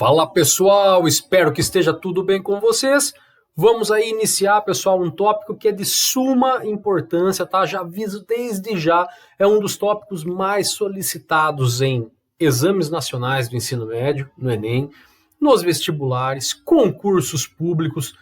Fala pessoal, espero que esteja tudo bem com vocês. Vamos aí iniciar, pessoal, um tópico que é de suma importância, tá? Já aviso desde já, é um dos tópicos mais solicitados em exames nacionais do ensino médio, no Enem, nos vestibulares, concursos públicos,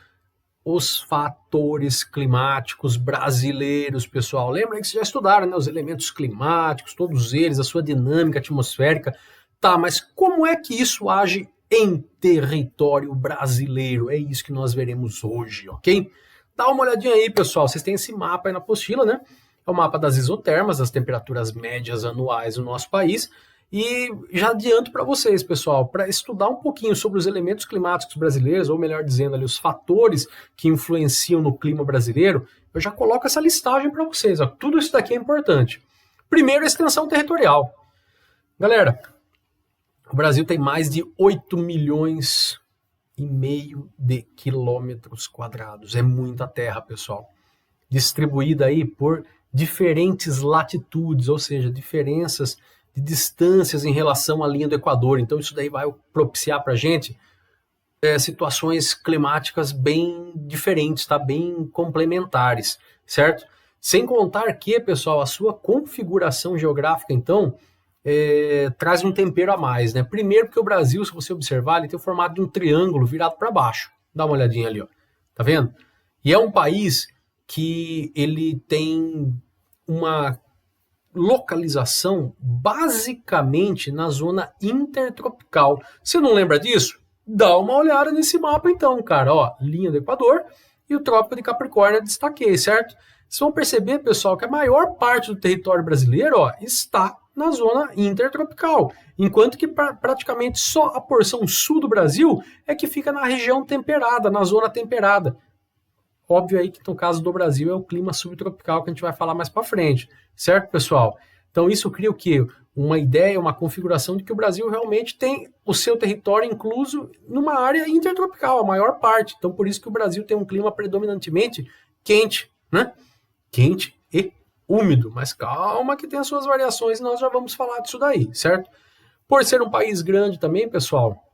os fatores climáticos brasileiros, pessoal. Lembra que vocês já estudaram, né? Os elementos climáticos, todos eles, a sua dinâmica atmosférica. Tá, mas como é que isso age em território brasileiro? É isso que nós veremos hoje, ok? Dá uma olhadinha aí, pessoal. Vocês têm esse mapa aí na apostila, né? É o mapa das isotermas, das temperaturas médias anuais no nosso país. E já adianto para vocês, pessoal, para estudar um pouquinho sobre os elementos climáticos brasileiros, ou melhor dizendo, ali, os fatores que influenciam no clima brasileiro, eu já coloco essa listagem para vocês. Ó. Tudo isso daqui é importante. Primeiro, a extensão territorial. Galera, o Brasil tem mais de 8,5 milhões de quilômetros quadrados. É muita terra, pessoal. Distribuída aí por diferentes latitudes, ou seja, diferenças de distâncias em relação à linha do Equador. Então isso daí vai propiciar para a gente situações climáticas bem diferentes, tá? Bem complementares, certo? Sem contar que, pessoal, a sua configuração geográfica, então, traz um tempero a mais, né? Primeiro porque o Brasil, se você observar, ele tem o formato de um triângulo virado para baixo. Dá uma olhadinha ali, ó. Tá vendo? E é um país que ele tem uma localização basicamente na zona intertropical. Você não lembra disso? Dá uma olhada nesse mapa então, cara. Ó, linha do Equador e o Trópico de Capricórnio eu destaquei, certo? Vocês vão perceber, pessoal, que a maior parte do território brasileiro, ó, está na zona intertropical, enquanto que praticamente só a porção sul do Brasil é que fica na região temperada, na zona temperada. Óbvio aí que no caso do Brasil é o clima subtropical que a gente vai falar mais para frente, certo, pessoal? Então isso cria o quê? Uma ideia, uma configuração de que o Brasil realmente tem o seu território incluso numa área intertropical, a maior parte. Então por isso que o Brasil tem um clima predominantemente quente, né? Quente e úmido, mas calma que tem as suas variações e nós já vamos falar disso daí, certo? Por ser um país grande também, pessoal,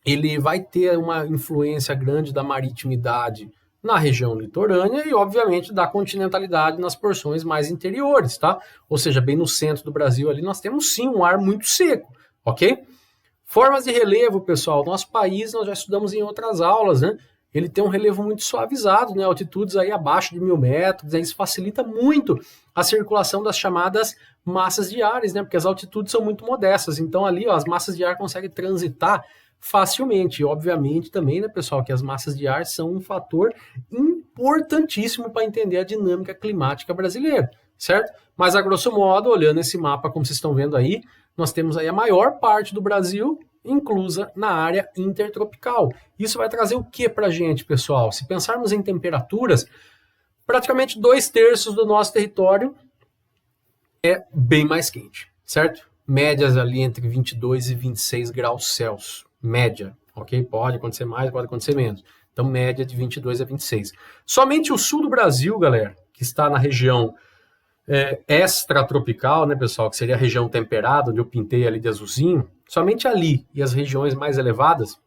ele vai ter uma influência grande da maritimidade na região litorânea e, obviamente, da continentalidade nas porções mais interiores, tá? Ou seja, bem no centro do Brasil ali nós temos sim um ar muito seco, ok? Formas de relevo, pessoal, nosso país nós já estudamos em outras aulas, né? Ele tem um relevo muito suavizado, né? Altitudes aí abaixo de 1.000 metros, aí isso facilita muito a circulação das chamadas massas de ares, né? Porque as altitudes são muito modestas, então ali ó, as massas de ar conseguem transitar facilmente. E obviamente também, né, pessoal, que as massas de ar são um fator importantíssimo para entender a dinâmica climática brasileira, certo? Mas a grosso modo, olhando esse mapa, como vocês estão vendo aí, nós temos aí a maior parte do Brasil inclusa na área intertropical. Isso vai trazer o que para a gente, pessoal? Se pensarmos em temperaturas, praticamente 2/3 do nosso território é bem mais quente, certo? Médias ali entre 22 e 26 graus Celsius. Média, ok? Pode acontecer mais, pode acontecer menos. Então, média de 22 a 26. Somente o sul do Brasil, galera, que está na região extratropical, né, pessoal, que seria a região temperada, onde eu pintei ali de azulzinho, somente ali e as regiões mais elevadas,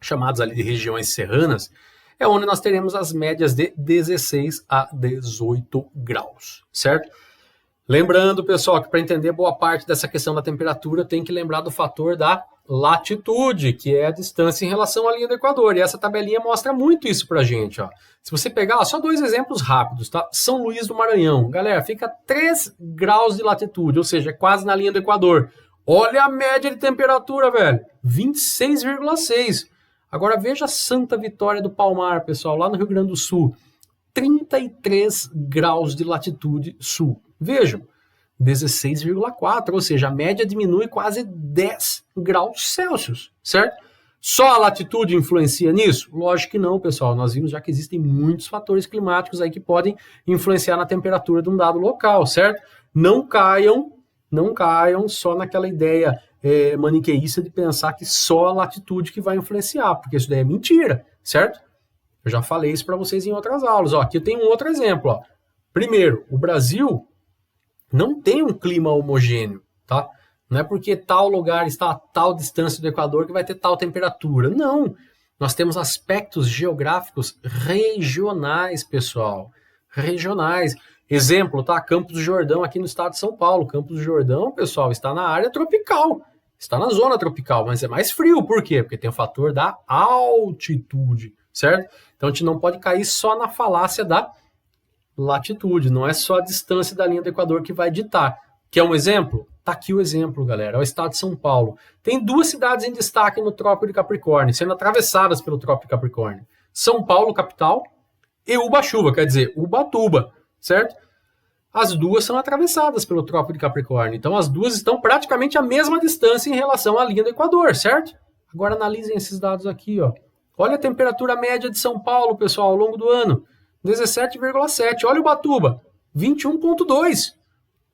chamadas ali de regiões serranas, é onde nós teremos as médias de 16 a 18 graus, certo? Lembrando, pessoal, que para entender boa parte dessa questão da temperatura, tem que lembrar do fator da latitude, que é a distância em relação à linha do Equador. E essa tabelinha mostra muito isso pra gente, ó. Se você pegar, ó, só 2 exemplos rápidos, tá? São Luís do Maranhão, galera, fica 3 graus de latitude, ou seja, é quase na linha do Equador. Olha a média de temperatura, velho, 26,6. Agora veja Santa Vitória do Palmar, pessoal, lá no Rio Grande do Sul, 33 graus de latitude sul. Vejam, 16,4, ou seja, a média diminui quase 10 graus Celsius, certo? Só a latitude influencia nisso? Lógico que não, pessoal. Nós vimos já que existem muitos fatores climáticos aí que podem influenciar na temperatura de um dado local, certo? Não caiam só naquela ideia maniqueísta de pensar que só a latitude que vai influenciar, porque isso daí é mentira, certo? Eu já falei isso para vocês em outras aulas. Ó, aqui eu tenho um outro exemplo. Ó. Primeiro, o Brasil não tem um clima homogêneo, tá? Não é porque tal lugar está a tal distância do Equador que vai ter tal temperatura. Não. Nós temos aspectos geográficos regionais, pessoal. Regionais. Exemplo, tá? Campos do Jordão aqui no estado de São Paulo. Campos do Jordão, pessoal, está na área tropical. Está na zona tropical, mas é mais frio. Por quê? Porque tem o fator da altitude, certo? Então a gente não pode cair só na falácia da latitude. Não é só a distância da linha do Equador que vai ditar. Quer um exemplo? Tá aqui o exemplo, galera. É o estado de São Paulo. Tem duas cidades em destaque no Trópico de Capricórnio, sendo atravessadas pelo Trópico de Capricórnio. São Paulo, capital, e Ubatuba, quer dizer, Ubatuba, certo? As duas são atravessadas pelo Trópico de Capricórnio. Então, as duas estão praticamente à mesma distância em relação à linha do Equador, certo? Agora, analisem esses dados aqui, ó. Olha a temperatura média de São Paulo, pessoal, ao longo do ano. 17,7. Olha Ubatuba, 21,2.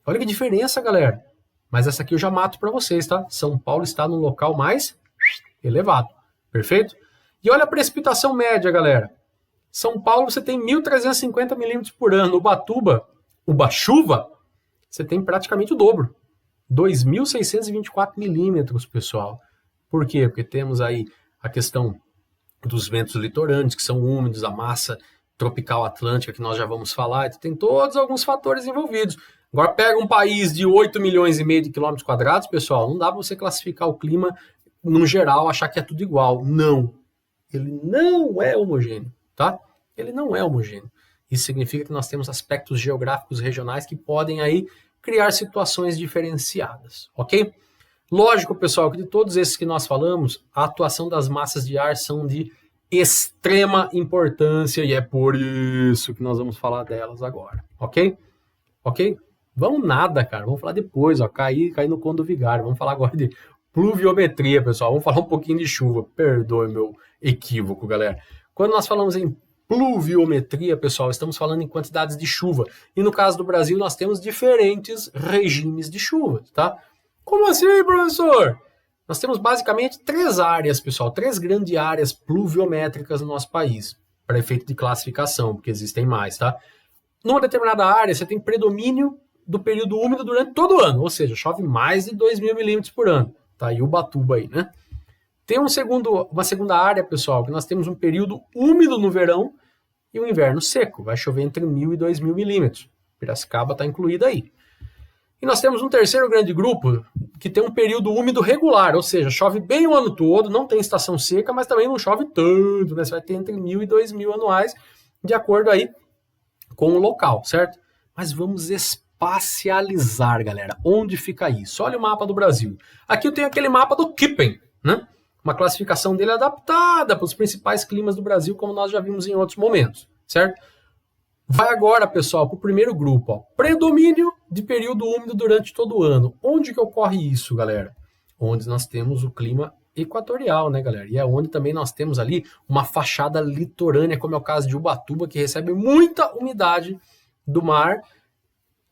Olha que diferença, galera. Mas essa aqui eu já mato para vocês, tá? São Paulo está no local mais elevado. Perfeito? E olha a precipitação média, galera. São Paulo você tem 1.350 milímetros por ano. Ubachuva, você tem praticamente o dobro. 2.624 milímetros, pessoal. Por quê? Porque temos aí a questão dos ventos litorâneos, que são úmidos, a massa tropical atlântica, que nós já vamos falar. Então, tem todos alguns fatores envolvidos. Agora pega um país de 8 milhões e meio de quilômetros quadrados, pessoal, não dá para você classificar o clima no geral, achar que é tudo igual. Não. Ele não é homogêneo, tá? Ele não é homogêneo. Isso significa que nós temos aspectos geográficos regionais que podem aí criar situações diferenciadas, ok? Lógico, pessoal, que de todos esses que nós falamos, a atuação das massas de ar são de extrema importância e é por isso que nós vamos falar delas agora, ok? Ok? Vamos nada, cara. Vamos falar depois, ó. Cair no conto do vigário. Vamos falar agora de pluviometria, pessoal. Vamos falar um pouquinho de chuva. Perdoe meu equívoco, galera. Quando nós falamos em pluviometria, pessoal, estamos falando em quantidades de chuva. E no caso do Brasil, nós temos diferentes regimes de chuva, tá? Como assim, professor? Nós temos basicamente 3 áreas, pessoal. 3 grandes áreas pluviométricas no nosso país. Para efeito de classificação, porque existem mais, tá? Numa determinada área, você tem predomínio do período úmido durante todo o ano, ou seja, chove mais de 2.000 milímetros por ano. Tá aí o Ubatuba aí, né? Tem uma segunda área, pessoal, que nós temos um período úmido no verão e um inverno seco. Vai chover entre 1.000 e 2.000 milímetros. Piracicaba está incluída aí. E nós temos um terceiro grande grupo que tem um período úmido regular, ou seja, chove bem o ano todo, não tem estação seca, mas também não chove tanto, né? Você vai ter entre 1.000 e 2.000 anuais, de acordo aí com o local, certo? Mas vamos espacializar, galera. Onde fica isso? Olha o mapa do Brasil. Aqui eu tenho aquele mapa do Kippen, né? Uma classificação dele adaptada para os principais climas do Brasil, como nós já vimos em outros momentos, certo? Vai agora, pessoal, para o primeiro grupo. Ó. Predomínio de período úmido durante todo o ano. Onde que ocorre isso, galera? Onde nós temos o clima equatorial, né, galera? E é onde também nós temos ali uma fachada litorânea, como é o caso de Ubatuba, que recebe muita umidade do mar,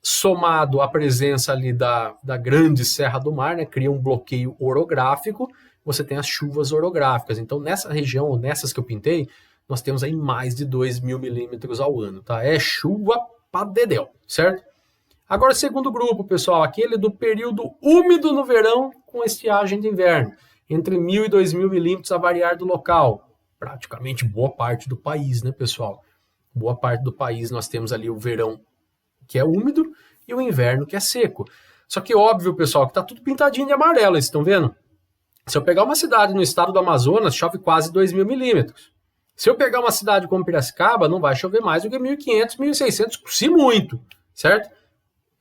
somado à presença ali da grande Serra do Mar, né? Cria um bloqueio orográfico, você tem as chuvas orográficas. Então, nessa região, nessas que eu pintei, nós temos aí mais de 2.000 milímetros ao ano, tá? É chuva pra dedéu, certo? Agora, o segundo grupo, pessoal, aquele do período úmido no verão com estiagem de inverno, entre 1.000 e 2.000 milímetros a variar do local. Praticamente boa parte do país, né, pessoal? Boa parte do país nós temos ali o verão que é úmido e o inverno que é seco. Só que óbvio, pessoal, que tá tudo pintadinho de amarelo, vocês estão vendo? Se eu pegar uma cidade no estado do Amazonas, chove quase 2.000 milímetros. Se eu pegar uma cidade como Piracicaba, não vai chover mais do que 1.500, 1.600, se muito, certo?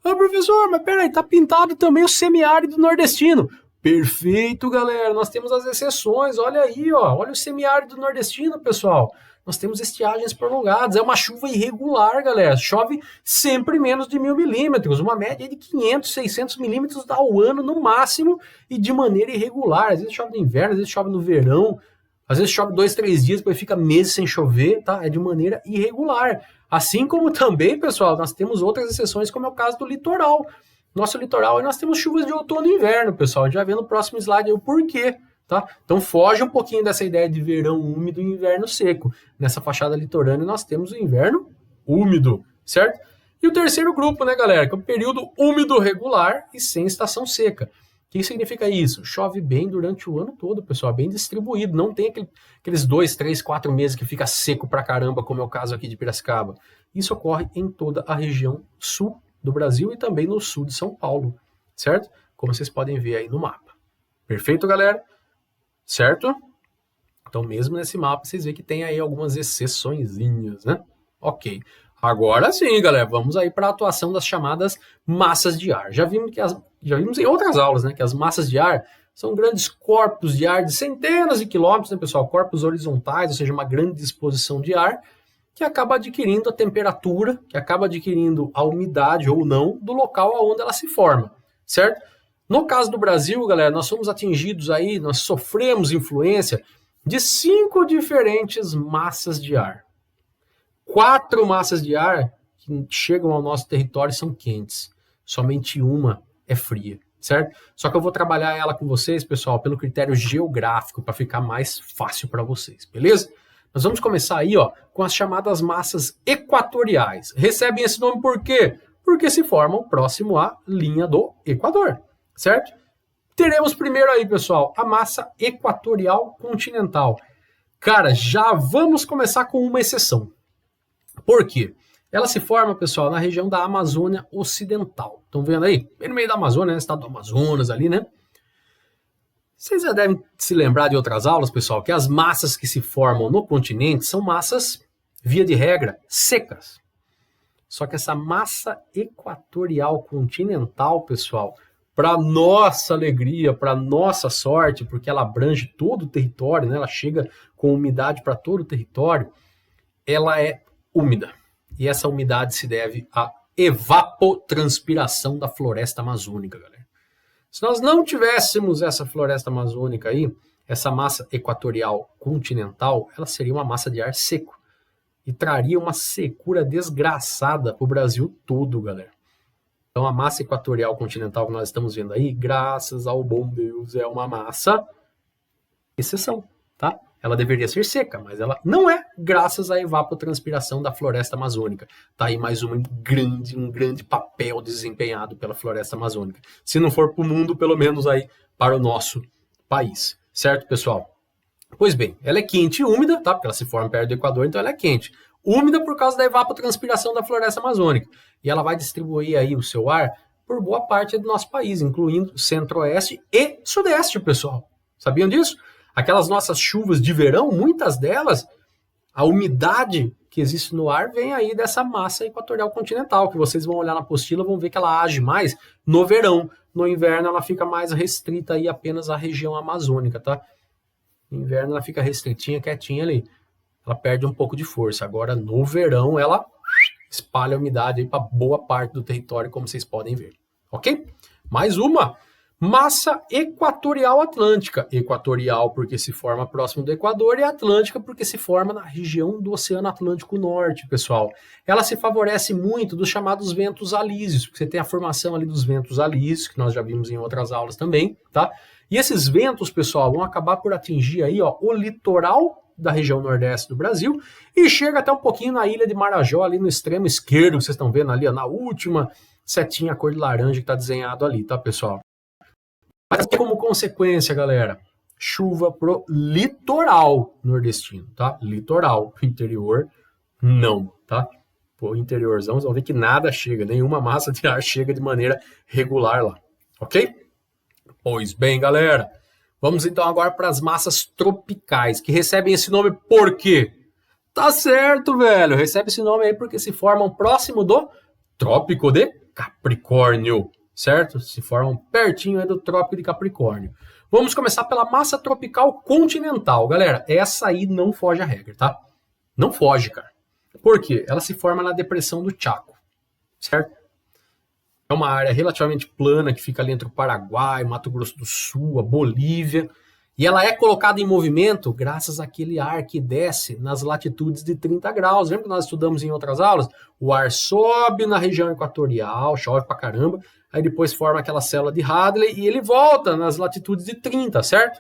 Ah, professor, mas peraí, tá pintado também o semiárido nordestino. Perfeito, galera, nós temos as exceções, olha aí, ó, olha o semiárido nordestino, pessoal. Nós temos estiagens prolongadas, é uma chuva irregular, galera, chove sempre menos de 1.000 milímetros, uma média de 500, 600 milímetros ao ano no máximo e de maneira irregular. Às vezes chove no inverno, às vezes chove no verão, às vezes chove 2, 3 dias, depois fica meses sem chover, tá? É de maneira irregular. Assim como também, pessoal, nós temos outras exceções, como é o caso do litoral. Nosso litoral, nós temos chuvas de outono e inverno, pessoal. A gente vai ver no próximo slide aí o porquê, tá? Então foge um pouquinho dessa ideia de verão úmido e inverno seco. Nessa fachada litorânea nós temos o inverno úmido, certo? E o terceiro grupo, né, galera, que é o período úmido regular e sem estação seca. que significa isso? Chove bem durante o ano todo, pessoal, bem distribuído, não tem aqueles 2, 3, 4 meses que fica seco pra caramba, como é o caso aqui de Piracicaba. Isso ocorre em toda a região sul do Brasil e também no sul de São Paulo, certo? Como vocês podem ver aí no mapa. Perfeito, galera? Certo? Então, mesmo nesse mapa, vocês veem que tem aí algumas exceçõezinhas, né? Ok. Agora sim, galera, vamos aí para a atuação das chamadas massas de ar. Já vimos em outras aulas, né, que as massas de ar são grandes corpos de ar de centenas de quilômetros, né, pessoal? Corpos horizontais, ou seja, uma grande disposição de ar que acaba adquirindo a temperatura, que acaba adquirindo a umidade ou não do local onde ela se forma, certo? No caso do Brasil, galera, nós somos atingidos aí, nós sofremos influência de 5 diferentes massas de ar. 4 massas de ar que chegam ao nosso território são quentes. Somente uma é fria, certo? Só que eu vou trabalhar ela com vocês, pessoal, pelo critério geográfico, para ficar mais fácil para vocês, beleza? Nós vamos começar aí, ó, com as chamadas massas equatoriais. Recebem esse nome por quê? Porque se formam próximo à linha do Equador, certo? Teremos primeiro aí, pessoal, a massa equatorial continental. Cara, já vamos começar com uma exceção. Por quê? Ela se forma, pessoal, na região da Amazônia Ocidental. Estão vendo aí? Bem no meio da Amazônia, né? Estado do Amazonas ali, né? Vocês já devem se lembrar de outras aulas, pessoal, que as massas que se formam no continente são massas, via de regra, secas. Só que essa massa equatorial continental, pessoal, para nossa alegria, para nossa sorte, porque ela abrange todo o território, né? Ela chega com umidade para todo o território, ela é úmida. E essa umidade se deve à evapotranspiração da floresta amazônica, galera. Se nós não tivéssemos essa floresta amazônica aí, essa massa equatorial continental, ela seria uma massa de ar seco e traria uma secura desgraçada para o Brasil todo, galera. Então a massa equatorial continental que nós estamos vendo aí, graças ao bom Deus, é uma massa exceção, tá? Ela deveria ser seca, mas ela não é, graças à evapotranspiração da floresta amazônica. Tá aí mais um grande papel desempenhado pela floresta amazônica. Se não for para o mundo, pelo menos aí para o nosso país. Certo, pessoal? Pois bem, ela é quente e úmida, tá? Porque ela se forma perto do Equador, então ela é quente. Úmida por causa da evapotranspiração da floresta amazônica. E ela vai distribuir aí o seu ar por boa parte do nosso país, incluindo centro-oeste e sudeste, pessoal. Sabiam disso? Aquelas nossas chuvas de verão, muitas delas, a umidade que existe no ar vem aí dessa massa equatorial continental, que vocês vão olhar na apostila, vão ver que ela age mais no verão. No inverno ela fica mais restrita aí apenas à região amazônica, tá? No inverno ela fica restritinha, quietinha ali. Ela perde um pouco de força. Agora no verão ela espalha a umidade aí para boa parte do território, como vocês podem ver. Ok? Mais uma. Massa equatorial atlântica. Equatorial porque se forma próximo do Equador e atlântica porque se forma na região do Oceano Atlântico Norte, pessoal. Ela se favorece muito dos chamados ventos alísios, porque você tem a formação ali dos ventos alísios, que nós já vimos em outras aulas também, tá? E esses ventos, pessoal, vão acabar por atingir aí, ó, o litoral da região nordeste do Brasil e chega até um pouquinho na ilha de Marajó, ali no extremo esquerdo, que vocês estão vendo ali, ó, na última setinha cor de laranja que está desenhado ali, tá, pessoal? Mas como consequência, galera, chuva pro litoral nordestino, tá? Litoral, interior, não, tá? Pro interiorzão, vocês vão ver que nada chega, nenhuma massa de ar chega de maneira regular lá, ok? Pois bem, galera, vamos então agora para as massas tropicais, que recebem esse nome por quê? Tá certo, velho, recebe esse nome aí porque se formam próximo do Trópico de Capricórnio. Certo? Se formam pertinho aí do Trópico de Capricórnio. Vamos começar pela massa tropical continental. Galera, essa aí não foge à regra, tá? Não foge, cara. Por quê? Ela se forma na depressão do Chaco, certo? É uma área relativamente plana que fica ali entre o Paraguai, Mato Grosso do Sul, a Bolívia. E ela é colocada em movimento graças àquele ar que desce nas latitudes de 30 graus. Lembra que nós estudamos em outras aulas? O ar sobe na região equatorial, chove pra caramba, aí depois forma aquela célula de Hadley e ele volta nas latitudes de 30, certo?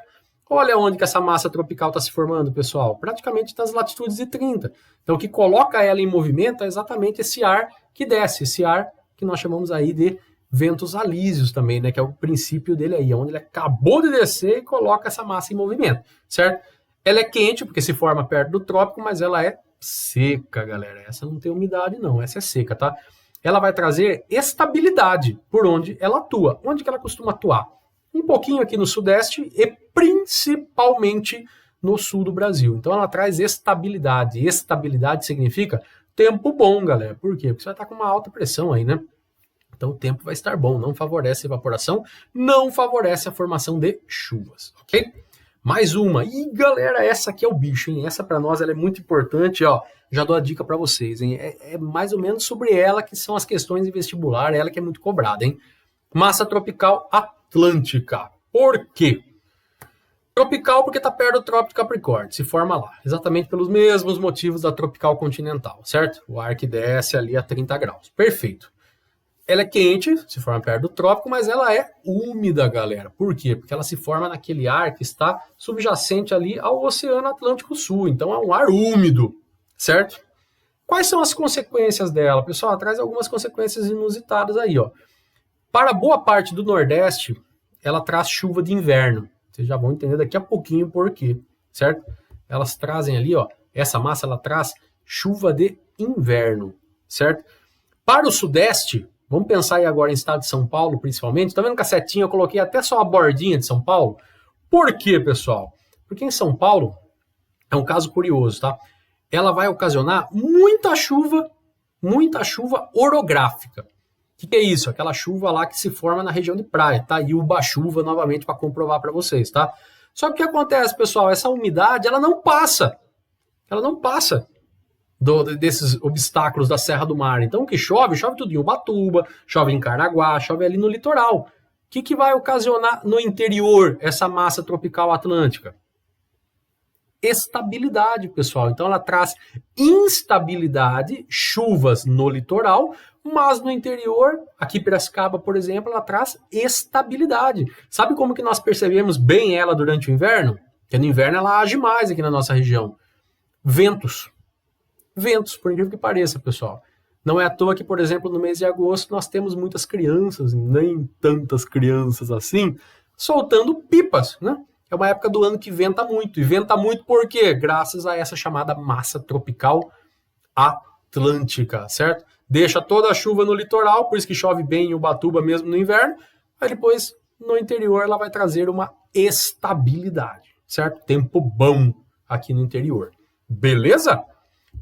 Olha onde que essa massa tropical está se formando, pessoal. Praticamente nas latitudes de 30. Então o que coloca ela em movimento é exatamente esse ar que desce, esse ar que nós chamamos aí de ventos alísios também, né? Que é o princípio dele aí, onde ele acabou de descer e coloca essa massa em movimento, certo? Ela é quente, porque se forma perto do trópico, mas ela é seca, galera. Essa não tem umidade, não. Essa é seca, tá? Ela vai trazer estabilidade por onde ela atua. Onde que ela costuma atuar? Um pouquinho aqui no sudeste e principalmente no sul do Brasil. Então ela traz estabilidade. Estabilidade significa tempo bom, galera. Por quê? Porque você vai estar com uma alta pressão aí, né? Então o tempo vai estar bom, não favorece a evaporação, não favorece a formação de chuvas, ok? Mais uma. E galera, essa aqui é o bicho, hein? Essa para nós ela é muito importante, ó. Já dou a dica para vocês, hein? É mais ou menos sobre ela que são as questões de vestibular, ela que é muito cobrada, hein? Massa tropical atlântica. Por quê? Tropical porque está perto do Trópico de Capricórnio, se forma lá, exatamente pelos mesmos motivos da tropical continental, certo? O ar que desce ali a 30 graus. Perfeito. Ela é quente, se forma perto do trópico, mas ela é úmida, galera. Por quê? Porque ela se forma naquele ar que está subjacente ali ao Oceano Atlântico Sul. Então é um ar úmido, certo? Quais são as consequências dela? Pessoal, ela traz algumas consequências inusitadas aí, ó. Para boa parte do Nordeste, ela traz chuva de inverno. Vocês já vão entender daqui a pouquinho por quê, certo? Elas trazem ali, ó, essa massa, ela traz chuva de inverno, certo? Para o Sudeste, vamos pensar aí agora em estado de São Paulo, principalmente. Tá vendo que a setinha eu coloquei até só a bordinha de São Paulo? Por quê, pessoal? Porque em São Paulo, é um caso curioso, tá? Ela vai ocasionar muita chuva orográfica. O que é isso? Aquela chuva lá que se forma na região de praia, tá? E Uba-chuva, novamente, para comprovar para vocês, tá? Só que o que acontece, pessoal? Essa umidade, ela não passa. Ela não passa desses obstáculos da Serra do Mar. Então, o que chove tudo em Ubatuba, chove em Caraguá, chove ali no litoral. O que vai ocasionar no interior essa massa tropical atlântica? Estabilidade, pessoal. Então, ela traz instabilidade, chuvas no litoral, mas no interior, aqui Piracicaba, por exemplo, ela traz estabilidade. Sabe como que nós percebemos bem ela durante o inverno? Porque no inverno ela age mais aqui na nossa região. Ventos. Ventos, por incrível que pareça, pessoal. Não é à toa que, por exemplo, no mês de agosto, nós temos muitas crianças, nem tantas crianças assim, soltando pipas, né? É uma época do ano que venta muito. E venta muito por quê? Graças a essa chamada massa tropical atlântica, certo? Deixa toda a chuva no litoral, por isso que chove bem em Ubatuba mesmo no inverno. Aí depois, no interior, ela vai trazer uma estabilidade, certo? Tempo bom aqui no interior. Beleza?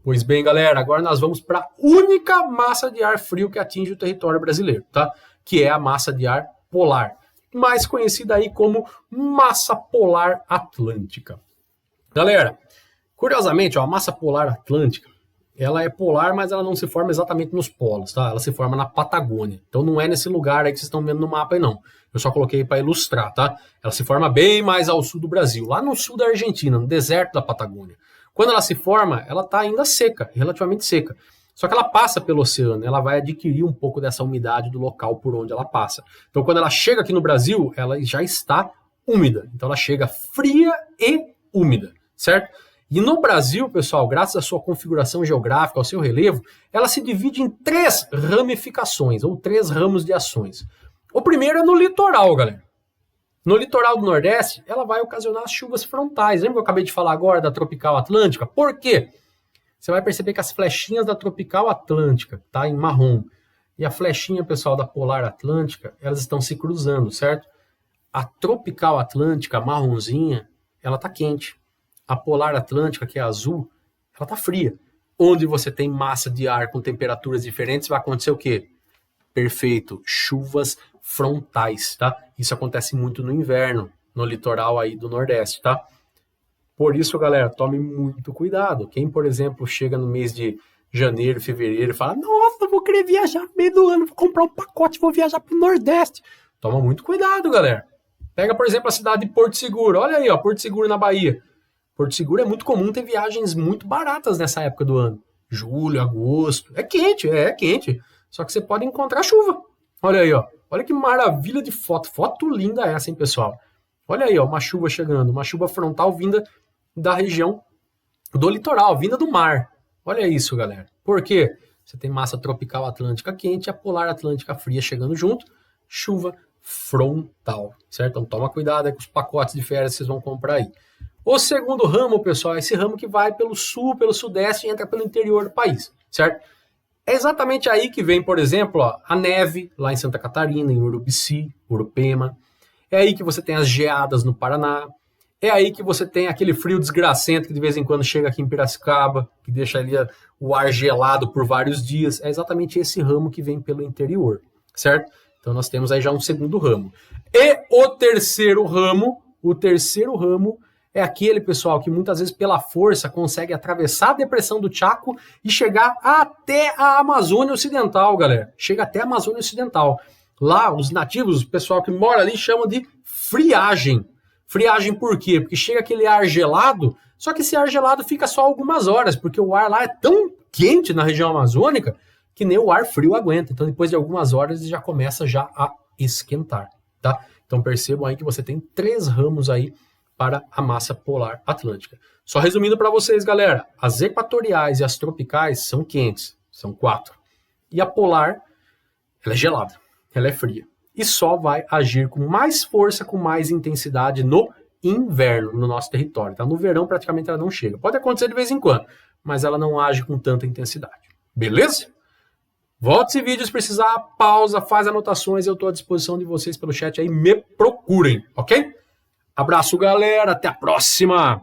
Pois bem, galera, agora nós vamos para a única massa de ar frio que atinge o território brasileiro, tá? Que é a massa de ar polar, mais conhecida aí como massa polar atlântica. Galera, curiosamente, ó, a massa polar atlântica, ela é polar, mas ela não se forma exatamente nos polos, tá? Ela se forma na Patagônia. Então não é nesse lugar aí que vocês estão vendo no mapa aí, não. Eu só coloquei para ilustrar, tá? Ela se forma bem mais ao sul do Brasil, lá no sul da Argentina, no deserto da Patagônia. Quando ela se forma, ela está ainda seca, relativamente seca. Só que ela passa pelo oceano, ela vai adquirir um pouco dessa umidade do local por onde ela passa. Então, quando ela chega aqui no Brasil, ela já está úmida. Então, ela chega fria e úmida, certo? E no Brasil, pessoal, graças à sua configuração geográfica, ao seu relevo, ela se divide em 3 ramificações, ou 3 ramos de ações. O primeiro é no litoral, galera. No litoral do Nordeste, ela vai ocasionar as chuvas frontais. Lembra que eu acabei de falar agora da tropical atlântica? Por quê? Você vai perceber que as flechinhas da tropical atlântica, tá em marrom, e a flechinha, pessoal, da polar atlântica, elas estão se cruzando, certo? A tropical atlântica, marronzinha, ela tá quente. A polar atlântica, que é azul, ela tá fria. Onde você tem massa de ar com temperaturas diferentes, vai acontecer o quê? Perfeito, chuvas frontais, tá? Isso acontece muito no inverno, no litoral aí do Nordeste, tá? Por isso, galera, tome muito cuidado. Quem, por exemplo, chega no mês de janeiro, fevereiro e fala, nossa, vou querer viajar no meio do ano, vou comprar um pacote, vou viajar pro Nordeste. Toma muito cuidado, galera. Pega, por exemplo, a cidade de Porto Seguro. Olha aí, ó, Porto Seguro na Bahia. Porto Seguro é muito comum ter viagens muito baratas nessa época do ano. Julho, agosto. É quente, é quente. Só que você pode encontrar chuva. Olha aí, ó. Olha que maravilha de foto. Foto linda essa, hein, pessoal? Olha aí, ó, uma chuva chegando. Uma chuva frontal vinda da região do litoral, vinda do mar. Olha isso, galera. Por quê? Você tem massa tropical atlântica quente e a polar atlântica fria chegando junto. chuva frontal, certo? Então toma cuidado aí com os pacotes de férias que vocês vão comprar aí. O segundo ramo, pessoal, é esse ramo que vai pelo sul, pelo sudeste e entra pelo interior do país, certo? É exatamente aí que vem, por exemplo, ó, a neve lá em Santa Catarina, em Urubici, Urupema. É aí que você tem as geadas no Paraná. É aí que você tem aquele frio desgracento que de vez em quando chega aqui em Piracicaba, que deixa ali o ar gelado por vários dias. É exatamente esse ramo que vem pelo interior, certo? Então nós temos aí já um segundo ramo. E o terceiro ramo é aquele, pessoal, que muitas vezes pela força consegue atravessar a depressão do Chaco e chegar até a Amazônia Ocidental, galera. Chega até a Amazônia Ocidental. Lá, os nativos, o pessoal que mora ali, chamam de friagem. Friagem por quê? Porque chega aquele ar gelado, só que esse ar gelado fica só algumas horas, porque o ar lá é tão quente na região amazônica que nem o ar frio aguenta. Então, depois de algumas horas, ele já começa já a esquentar, tá? Então, percebam aí que você tem 3 ramos aí para a massa polar atlântica. Só resumindo para vocês, galera, as equatoriais e as tropicais são quentes, são 4. E a polar, ela é gelada, ela é fria. E só vai agir com mais força, com mais intensidade no inverno, no nosso território. Tá? No verão, praticamente, ela não chega. Pode acontecer de vez em quando, mas ela não age com tanta intensidade. Beleza? Volta esse vídeo se precisar, pausa, faz anotações, eu estou à disposição de vocês pelo chat aí, me procurem, ok? Abraço, galera, até a próxima!